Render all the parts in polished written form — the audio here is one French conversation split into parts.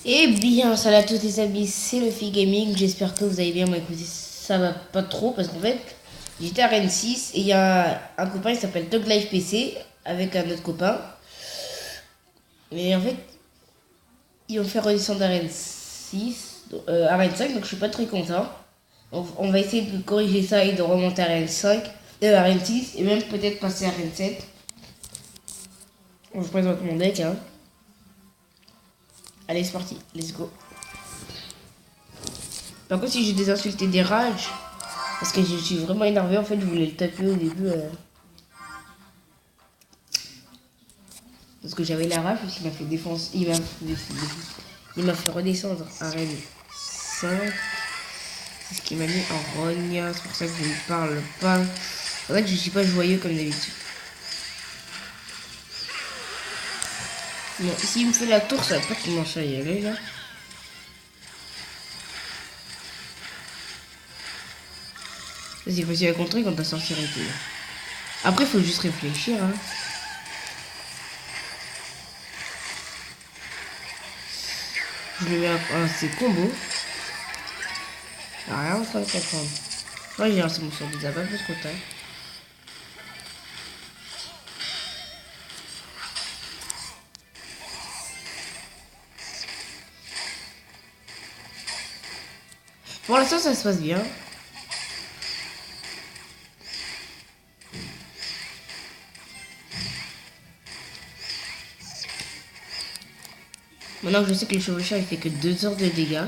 Et bien, salut à tous les amis, c'est Luffy Gaming, j'espère que vous allez bien. Moi écoutez, ça va pas trop parce qu'en fait, j'étais à Rennes 6 et il y a un copain qui s'appelle Dog Life PC avec un autre copain. Mais en fait, ils vont faire redescendre à Rennes 6, à Rennes 5, donc je suis pas très content. On va essayer de corriger ça et de remonter à Rennes 5, à Rennes 6 et même peut-être passer à Rennes 7. Je vous présente mon deck, hein. Allez, c'est parti, let's go. Par contre, si j'ai des insultes et des rages, parce que je suis vraiment énervé, en fait, je voulais le taper au début. Parce que j'avais la rage, parce qu'il m'a fait défoncer. Il m'a fait redescendre à Rennes 5. C'est ce qui m'a mis en rogne. C'est pour ça que je ne parle pas. En fait, je suis pas joyeux comme d'habitude. Bon, s'il me fait la tour, ça va pas commencer à y aller, là. C'est facile à contrer quand ta sorcière est là. Après, il faut juste réfléchir, hein. Je le mets à ses combos. Ah, rien en train de comprendre. Ouais, j'ai lancé mon sort de Zaba, plus trop tard. Pour l'instant, ça se passe bien. Maintenant que je sais que le chevaucheur il fait que 2 heures de dégâts.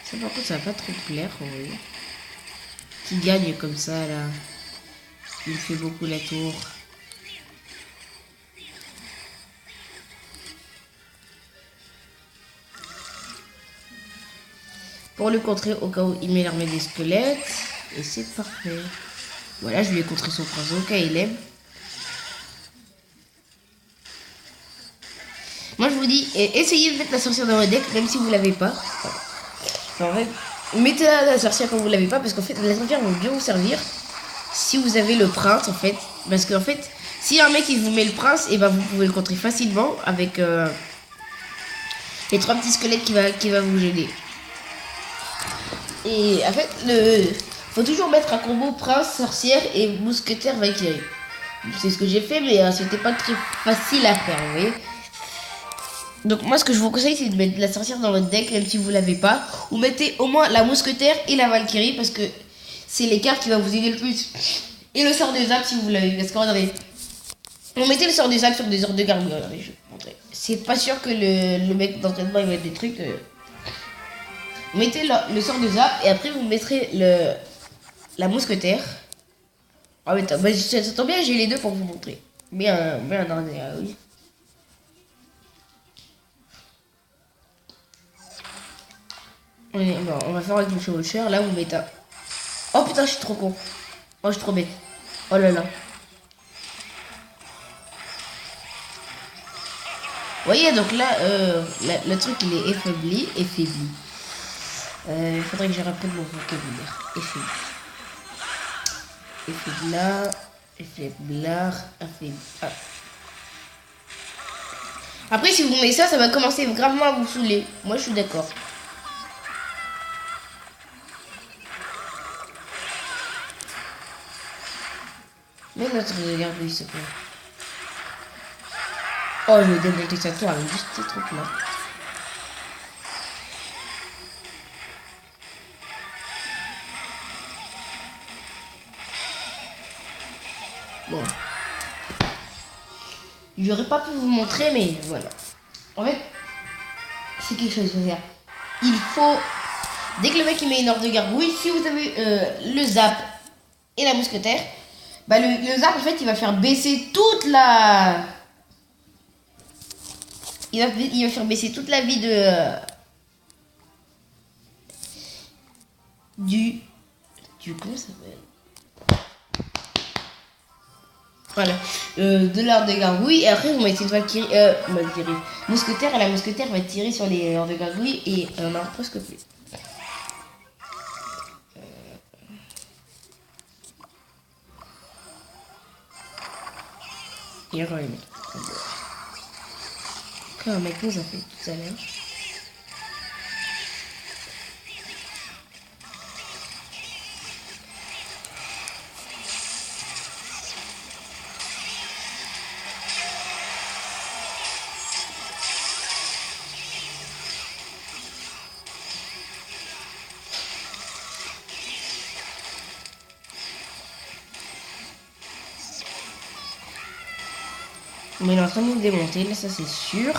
Ça par contre ça va pas trop plaire en vrai. Qui gagne comme ça là. Il fait beaucoup la tour. Pour le contrer au cas où il met l'armée des squelettes. Et c'est parfait. Voilà, je lui ai contré son prince au cas où il aime. Moi je vous dis, essayez de mettre la sorcière dans votre deck même si vous l'avez pas. En fait, mettez la sorcière quand vous l'avez pas parce qu'en fait la sorcière va bien vous servir si vous avez le prince en fait. Parce qu'en fait, si un mec il vous met le prince, et ben vous pouvez le contrer facilement avec les 3 petits squelettes qui va vous gêner. Et en fait, faut toujours mettre un combo prince, sorcière et mousquetaire valkyrie. C'est ce que j'ai fait, mais c'était pas très facile à faire, vous voyez. Donc moi ce que je vous conseille c'est de mettre la sorcière dans votre deck même si vous l'avez pas. Ou mettez au moins la mousquetaire et la valkyrie parce que c'est les cartes qui vont vous aider le plus. Et le sort des arbres si vous l'avez. Parce que regardez, on mettait le sort des arbres sur des ordres de gargouilles. Regardez, je vais vous montrer. C'est pas sûr que le mec d'entraînement il va être des trucs. Vous mettez le sort des arbres et après vous mettrez la mousquetaire. Ah mais bah, ça tombe bien, j'ai les deux pour vous montrer. Bien dans oui. Bon, on va faire avec le chevaucheur. Là, vous mettez un... Oh putain, je suis trop con. Oh, je suis trop bête. Oh là là. Vous voyez, donc là, le truc, il est affaibli. Il faudrait que je rappelle mon vocabulaire. Affaibli. Affaiblard. Affaiblard. Affaibli. Ah. Après, si vous mettez ça, ça va commencer gravement à vous saouler. Moi, je suis d'accord. Mais notre gargouille, s'il te plaît. Oh, je vais démonter sa tour avec juste ces trucs-là. Bon. J'aurais pas pu vous montrer, mais voilà. En fait, c'est quelque chose à faire. Il faut... Dès que le mec il met une ordre de gargouille, si vous avez le zap et la mousquetaire, bah le zap en fait il va faire baisser toute la... Il va faire baisser toute la vie de... Du... Comment ça s'appelle? Voilà. De l'ordre de gargouille. Et après vous mettez une valkyrie... mousquetaire et la mousquetaire va tirer sur les ordres de gargouille et on en presque plus. Et encore les mecs. qu'un mec nous a fait tout à l'heure. Mais il est en train de nous démonter, là, ça c'est sûr.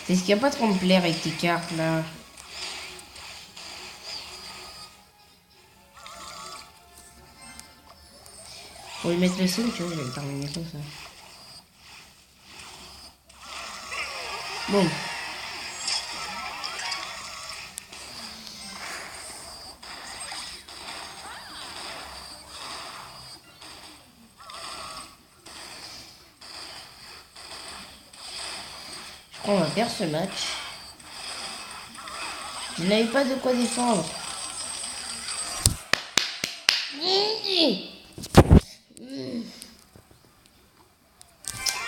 Est-ce qu'il n'y a pas trop de plaire avec tes cartes, là? Pour lui mettre le seul, tu vois, je vais le terminer comme ça. Bon. Je crois qu'on va perdre ce match. Je n'avais pas de quoi défendre.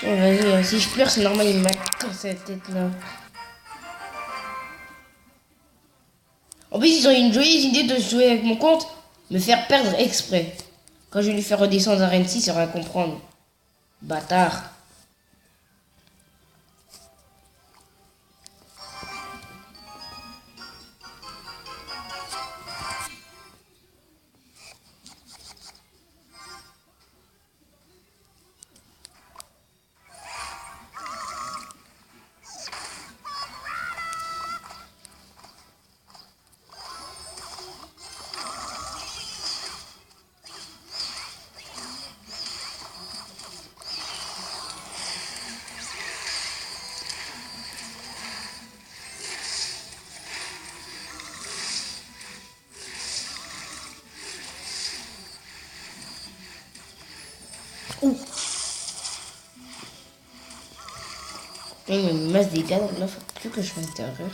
Vas-y, hein, si je pleure, c'est normal, il m'a cassé la tête là. En plus, ils ont une joyeuse idée de jouer avec mon compte, me faire perdre exprès. Quand je vais lui faire redescendre à Arène 6, il va rien comprendre. Bâtard. Ouh. Il me masse des gars, donc là, faut plus que je fasse d'erreur.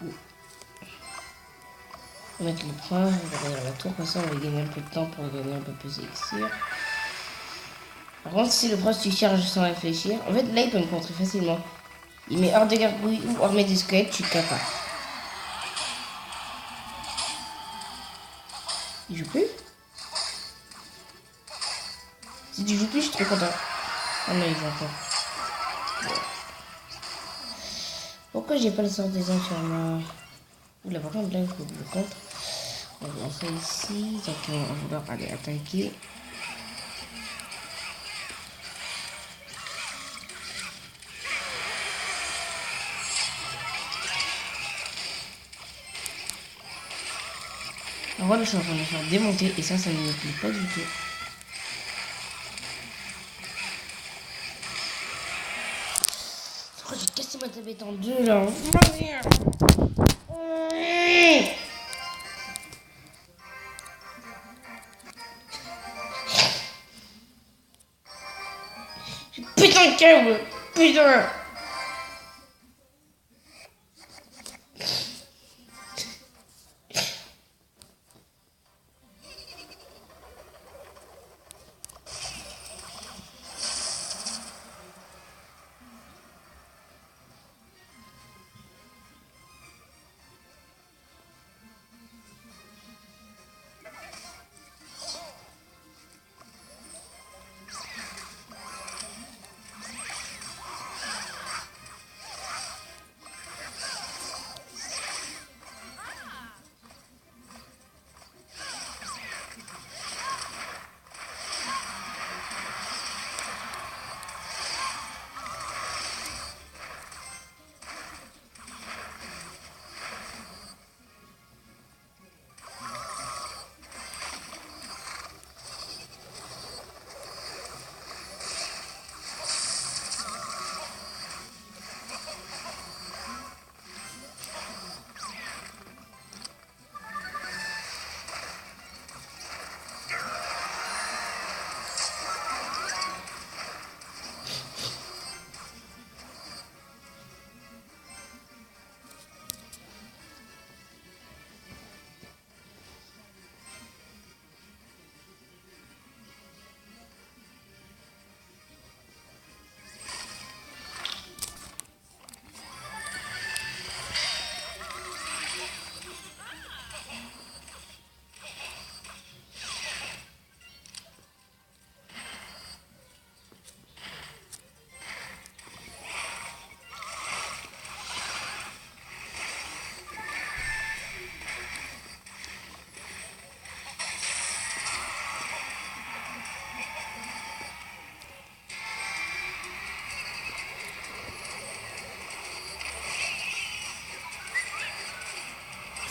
On va mettre le point, on va derrière la tour, comme ça on va gagner un peu de temps pour gagner un peu plus d'élixir. Par contre, si le prince tu charges sans réfléchir, en fait là il peut me contrer facilement. Il met hors de gargouille ou armée de squelettes, tu capa. Il joue plus? Si tu joues plus, je suis trop content. Ah non, il joue encore. Pourquoi j'ai pas le sort des hommes sur ma... Oula, par contre là il faut le contre. On va lancer ici, donc on va vouloir aller attaquer. Alors voilà, je suis en train de me faire démonter et ça ne me plaît pas du tout. Pourquoi j'ai cassé ma tablette en deux là? Putain de câble! Putain!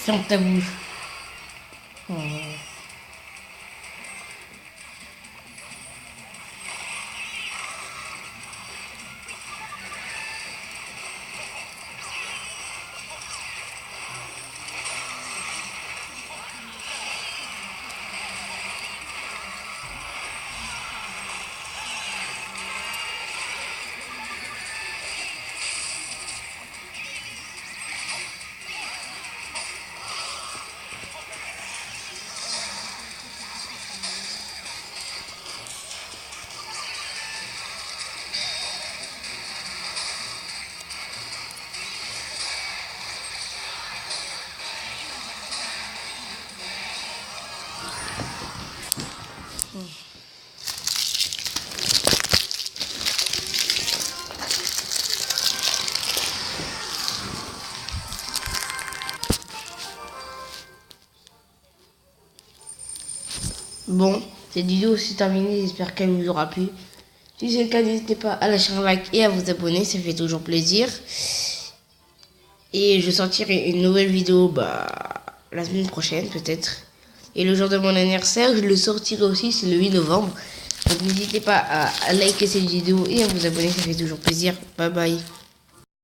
Ferme ta bouche. Oh. Bon, cette vidéo c'est terminé, j'espère qu'elle vous aura plu. Si c'est le cas, n'hésitez pas à lâcher un like et à vous abonner, ça fait toujours plaisir. Et je sortirai une nouvelle vidéo la semaine prochaine peut-être. Et le jour de mon anniversaire, je le sortirai aussi, c'est le 8 novembre. Donc n'hésitez pas à liker cette vidéo et à vous abonner, ça fait toujours plaisir. Bye bye.